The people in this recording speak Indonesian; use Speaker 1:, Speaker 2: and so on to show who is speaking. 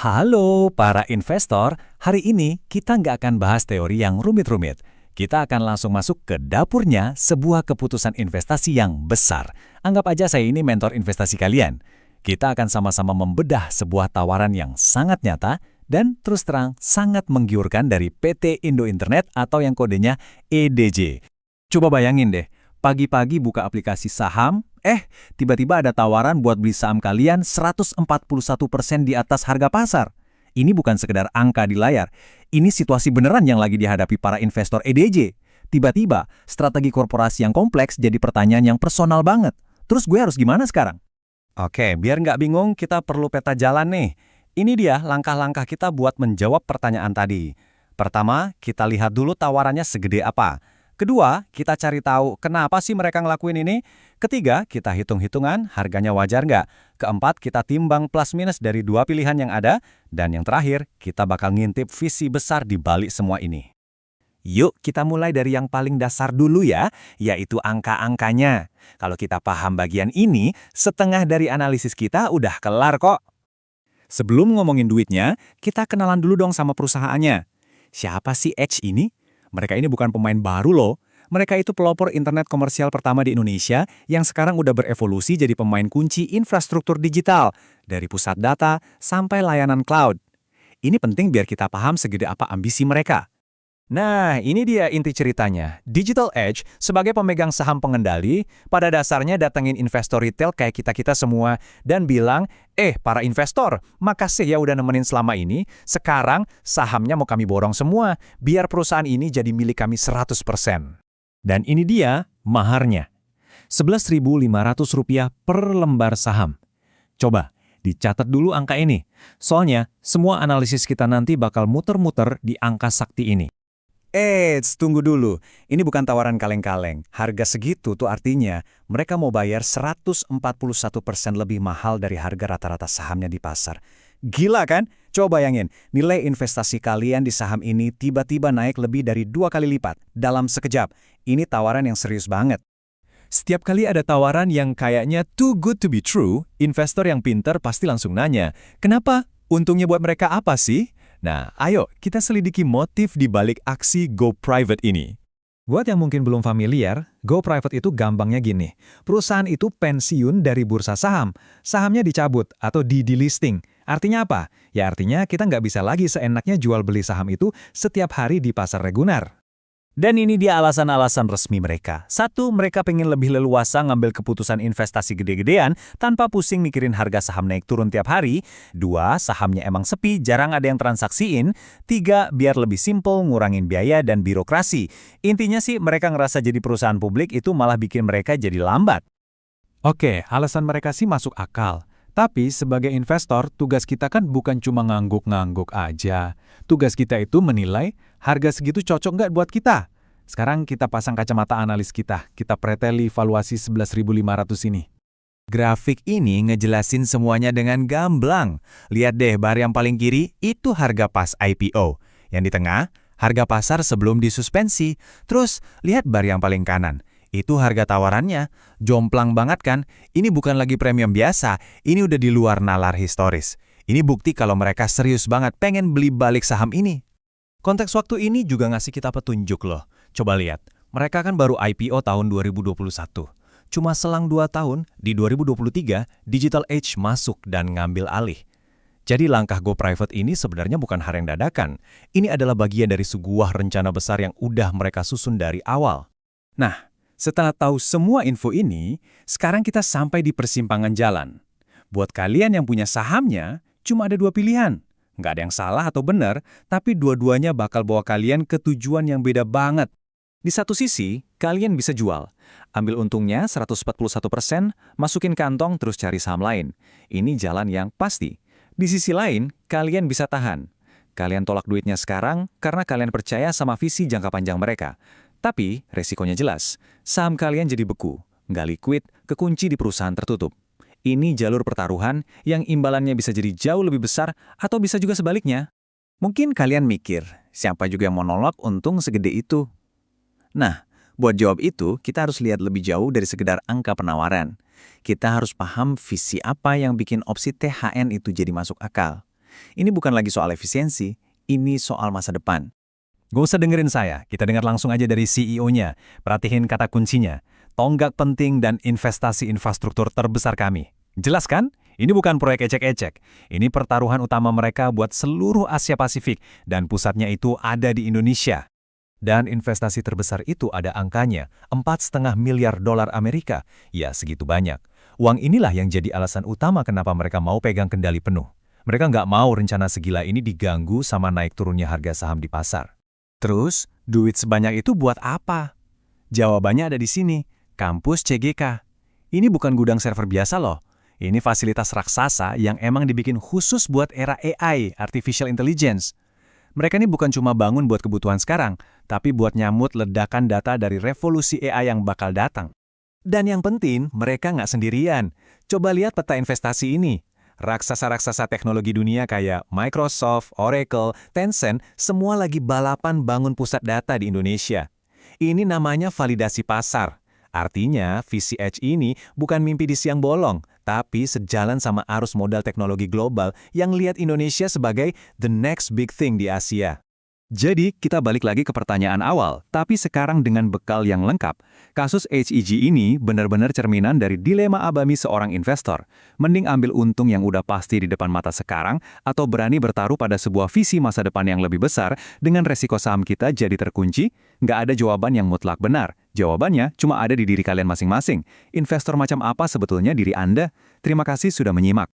Speaker 1: Halo para investor, hari ini kita nggak akan bahas teori yang rumit-rumit. Kita akan langsung masuk ke dapurnya sebuah keputusan investasi yang besar. Anggap aja saya ini mentor investasi kalian. Kita akan sama-sama membedah sebuah tawaran yang sangat nyata dan terus terang sangat menggiurkan dari PT Indo Internet atau yang kodenya EDJ. Coba bayangin deh, pagi-pagi buka aplikasi saham, tiba-tiba ada tawaran buat beli saham kalian 141% di atas harga pasar. Ini bukan sekedar angka di layar, ini situasi beneran yang lagi dihadapi para investor EDJ. Tiba-tiba, strategi korporasi yang kompleks jadi pertanyaan yang personal banget. Terus gue harus gimana sekarang? Oke, biar nggak bingung, kita perlu peta jalan nih. Ini dia langkah-langkah kita buat menjawab pertanyaan tadi. Pertama, kita lihat dulu tawarannya segede apa. Kedua, kita cari tahu kenapa sih mereka ngelakuin ini. Ketiga, kita hitung-hitungan harganya wajar nggak. Keempat, kita timbang plus minus dari dua pilihan yang ada. Dan yang terakhir, kita bakal ngintip visi besar di balik semua ini. Yuk, kita mulai dari yang paling dasar dulu ya, yaitu angka-angkanya. Kalau kita paham bagian ini, setengah dari analisis kita udah kelar kok. Sebelum ngomongin duitnya, kita kenalan dulu dong sama perusahaannya. Siapa sih Edge ini? Mereka ini bukan pemain baru loh. Mereka itu pelopor internet komersial pertama di Indonesia yang sekarang udah berevolusi jadi pemain kunci infrastruktur digital, dari pusat data sampai layanan cloud. Ini penting biar kita paham segede apa ambisi mereka. Nah, ini dia inti ceritanya. Digital Edge, sebagai pemegang saham pengendali, pada dasarnya datengin investor retail kayak kita-kita semua dan bilang, para investor, makasih ya udah nemenin selama ini, sekarang sahamnya mau kami borong semua, biar perusahaan ini jadi milik kami 100%. Dan ini dia maharnya. Rp11.500 per lembar saham. Coba, dicatat dulu angka ini. Soalnya, semua analisis kita nanti bakal muter-muter di angka sakti ini. Tunggu dulu. Ini bukan tawaran kaleng-kaleng. Harga segitu tuh artinya mereka mau bayar 141% lebih mahal dari harga rata-rata sahamnya di pasar. Gila kan? Coba bayangin, nilai investasi kalian di saham ini tiba-tiba naik lebih dari 2 kali lipat dalam sekejap. Ini tawaran yang serius banget. Setiap kali ada tawaran yang kayaknya too good to be true, investor yang pinter pasti langsung nanya, kenapa? Untungnya buat mereka apa sih? Nah, ayo kita selidiki motif di balik aksi Go Private ini. Buat yang mungkin belum familiar, Go Private itu gampangnya gini. Perusahaan itu pensiun dari bursa saham. Sahamnya dicabut atau di-delisting. Artinya apa? Ya artinya kita nggak bisa lagi seenaknya jual beli saham itu setiap hari di pasar reguler. Dan ini dia alasan-alasan resmi mereka. Satu, mereka pengen lebih leluasa ngambil keputusan investasi gede-gedean tanpa pusing mikirin harga saham naik turun tiap hari. Dua, sahamnya emang sepi, jarang ada yang transaksiin. Tiga, biar lebih simple, ngurangin biaya dan birokrasi. Intinya sih mereka ngerasa jadi perusahaan publik itu malah bikin mereka jadi lambat. Oke, alasan mereka sih masuk akal. Tapi sebagai investor, tugas kita kan bukan cuma ngangguk-ngangguk aja. Tugas kita itu menilai harga segitu cocok nggak buat kita. Sekarang kita pasang kacamata analis kita preteli valuasi 11.500 ini. Grafik ini ngejelasin semuanya dengan gamblang. Lihat deh, bar yang paling kiri itu harga pas IPO. Yang di tengah, harga pasar sebelum disuspensi. Terus, lihat bar yang paling kanan. Itu harga tawarannya, jomplang banget kan? Ini bukan lagi premium biasa, ini udah di luar nalar historis. Ini bukti kalau mereka serius banget pengen beli balik saham ini. Konteks waktu ini juga ngasih kita petunjuk loh. Coba lihat, mereka kan baru IPO tahun 2021. Cuma selang 2 tahun, di 2023, Digital Edge masuk dan ngambil alih. Jadi langkah Go Private ini sebenarnya bukan hal yang dadakan. Ini adalah bagian dari sebuah rencana besar yang udah mereka susun dari awal. Nah, setelah tahu semua info ini, sekarang kita sampai di persimpangan jalan. Buat kalian yang punya sahamnya, cuma ada 2 pilihan. Nggak ada yang salah atau benar, tapi dua-duanya bakal bawa kalian ke tujuan yang beda banget. Di satu sisi, kalian bisa jual. Ambil untungnya 141%, masukin kantong terus cari saham lain. Ini jalan yang pasti. Di sisi lain, kalian bisa tahan. Kalian tolak duitnya sekarang karena kalian percaya sama visi jangka panjang mereka. Tapi, resikonya jelas. Saham kalian jadi beku, nggak liquid, kekunci di perusahaan tertutup. Ini jalur pertaruhan yang imbalannya bisa jadi jauh lebih besar atau bisa juga sebaliknya. Mungkin kalian mikir, siapa juga yang mau nolak untung segede itu? Nah, buat jawab itu, kita harus lihat lebih jauh dari sekedar angka penawaran. Kita harus paham visi apa yang bikin opsi THN itu jadi masuk akal. Ini bukan lagi soal efisiensi, ini soal masa depan.
Speaker 2: Gak usah dengerin saya, kita dengar langsung aja dari CEO-nya. Perhatiin kata kuncinya, tonggak penting dan investasi infrastruktur terbesar kami. Jelas kan? Ini bukan proyek ecek-ecek. Ini pertaruhan utama mereka buat seluruh Asia Pasifik dan pusatnya itu ada di Indonesia. Dan investasi terbesar itu ada angkanya, 4,5 miliar dolar Amerika. Ya, segitu banyak. Uang inilah yang jadi alasan utama kenapa mereka mau pegang kendali penuh. Mereka nggak mau rencana segila ini diganggu sama naik turunnya harga saham di pasar.
Speaker 1: Terus, duit sebanyak itu buat apa? Jawabannya ada di sini, kampus CGK. Ini bukan gudang server biasa loh. Ini fasilitas raksasa yang emang dibikin khusus buat era AI, Artificial Intelligence. Mereka ini bukan cuma bangun buat kebutuhan sekarang, tapi buat nyambut ledakan data dari revolusi AI yang bakal datang. Dan yang penting, mereka nggak sendirian. Coba lihat peta investasi ini. Raksasa-raksasa teknologi dunia kayak Microsoft, Oracle, Tencent, semua lagi balapan bangun pusat data di Indonesia. Ini namanya validasi pasar. Artinya, VCH ini bukan mimpi di siang bolong, tapi sejalan sama arus modal teknologi global yang lihat Indonesia sebagai the next big thing di Asia. Jadi, kita balik lagi ke pertanyaan awal, tapi sekarang dengan bekal yang lengkap. Kasus HEG ini benar-benar cerminan dari dilema abami seorang investor. Mending ambil untung yang udah pasti di depan mata sekarang, atau berani bertaruh pada sebuah visi masa depan yang lebih besar dengan resiko saham kita jadi terkunci? Nggak ada jawaban yang mutlak benar. Jawabannya cuma ada di diri kalian masing-masing. Investor macam apa sebetulnya diri Anda? Terima kasih sudah menyimak.